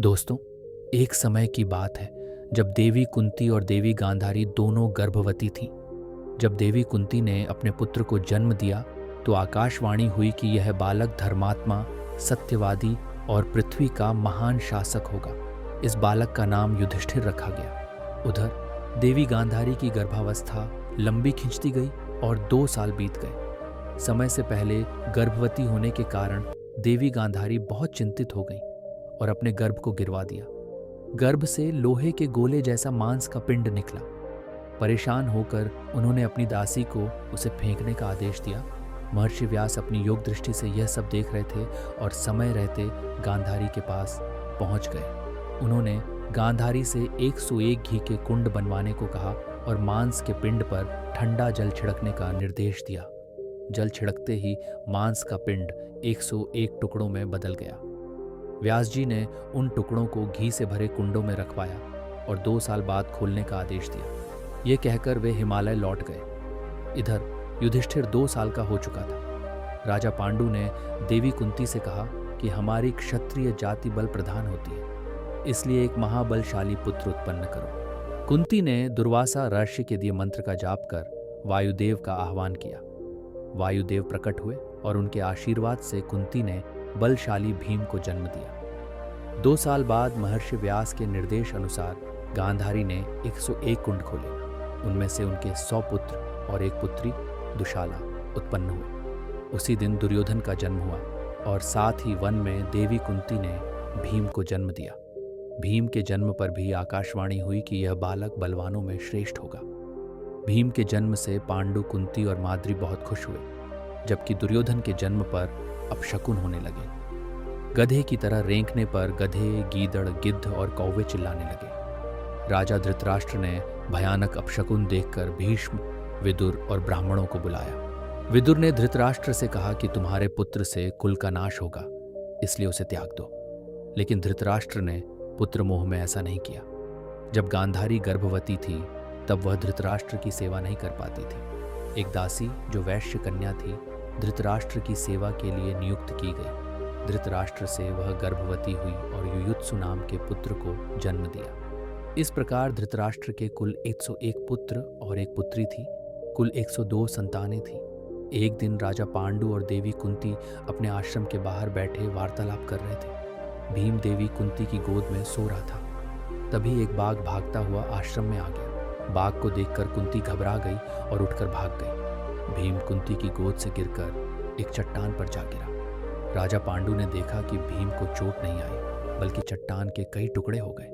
दोस्तों, एक समय की बात है जब देवी कुंती और देवी गांधारी दोनों गर्भवती थीं। जब देवी कुंती ने अपने पुत्र को जन्म दिया तो आकाशवाणी हुई कि यह बालक धर्मात्मा, सत्यवादी और पृथ्वी का महान शासक होगा। इस बालक का नाम युधिष्ठिर रखा गया। उधर देवी गांधारी की गर्भावस्था लंबी खिंचती गई और 2 साल बीत गए। समय से पहले गर्भवती होने के कारण देवी गांधारी बहुत चिंतित हो गईं और अपने गर्भ को गिरवा दिया। गर्भ से लोहे के गोले जैसा मांस का पिंड निकला। परेशान होकर उन्होंने अपनी दासी को उसे फेंकने का आदेश दिया। महर्षि व्यास अपनी योग दृष्टि से यह सब देख रहे थे और समय रहते गांधारी के पास पहुंच गए। उन्होंने गांधारी से 101 घी के कुंड बनवाने को कहा और मांस के पिंड पर ठंडा जल छिड़कने का निर्देश दिया। जल छिड़कते ही मांस का पिंड 101 टुकड़ों में बदल गया। व्यास जी ने उन टुकड़ों को घी से भरे कुंडों में रखवाया और 2 साल बाद खोलने का आदेश दिया। ये कहकर वे हिमालय लौट गए। इधर युधिष्ठिर 2 साल का हो चुका था। राजा पांडु ने देवी कुंती से कहा कि हमारी क्षत्रिय जाति बल प्रधान होती है, इसलिए एक महाबलशाली पुत्र उत्पन्न करो। कुंती ने दुर्वासा ऋषि के दिए मंत्र का जाप कर वायुदेव का आह्वान किया। वायुदेव प्रकट हुए और उनके आशीर्वाद से कुंती ने बलशाली भीम को जन्म दिया। 2 साल बाद महर्षि व्यास के निर्देश अनुसार गांधारी ने 101 कुंड खोले। उनमें से उनके 100 पुत्र और एक पुत्री दुशाला उत्पन्न हुए। उसी दिन दुर्योधन का जन्म हुआ और साथ ही वन में देवी कुंती ने भीम को जन्म दिया। भीम के जन्म पर भी आकाशवाणी हुई कि यह बालक बलवानों में श्रेष्ठ होगा। भीम के जन्म से पांडु, कुंती और माद्री बहुत खुश हुए, जबकि दुर्योधन के जन्म पर अपशकुन होने लगे। गधे की तरह रेंकने पर गधे, गीदड़, गिद्ध और कौवे चिल्लाने लगे। राजा धृतराष्ट्र ने भयानक अपशकुन देखकर भीष्म, विदुर और ब्राह्मणों को बुलाया। विदुर ने धृतराष्ट्र से कहा कि तुम्हारे पुत्र से कुल का नाश होगा, इसलिए उसे त्याग दो। लेकिन धृतराष्ट्र ने पुत्र मोह में ऐसा नहीं किया। जब गांधारी गर्भवती थी तब वह धृतराष्ट्र की सेवा नहीं कर पाती थी। एक दासी जो वैश्य कन्या थी धृतराष्ट्र की सेवा के लिए नियुक्त की गई। धृतराष्ट्र से वह गर्भवती हुई और युयुत्सु नाम के पुत्र को जन्म दिया। इस प्रकार धृतराष्ट्र के कुल 101 पुत्र और एक पुत्री थी। कुल 102 संतानें थीं। एक दिन राजा पांडु और देवी कुंती अपने आश्रम के बाहर बैठे वार्तालाप कर रहे थे। भीम देवी कुंती की गोद में सो रहा था। तभी एक बाघ भागता हुआ आश्रम में आ गया। बाघ को देखकर कुंती घबरा गई और उठकर भाग गई। भीम कुंती की गोद से गिरकर एक चट्टान पर जा गिरा। राजा पांडु ने देखा कि भीम को चोट नहीं आई, बल्कि चट्टान के कई टुकड़े हो गए।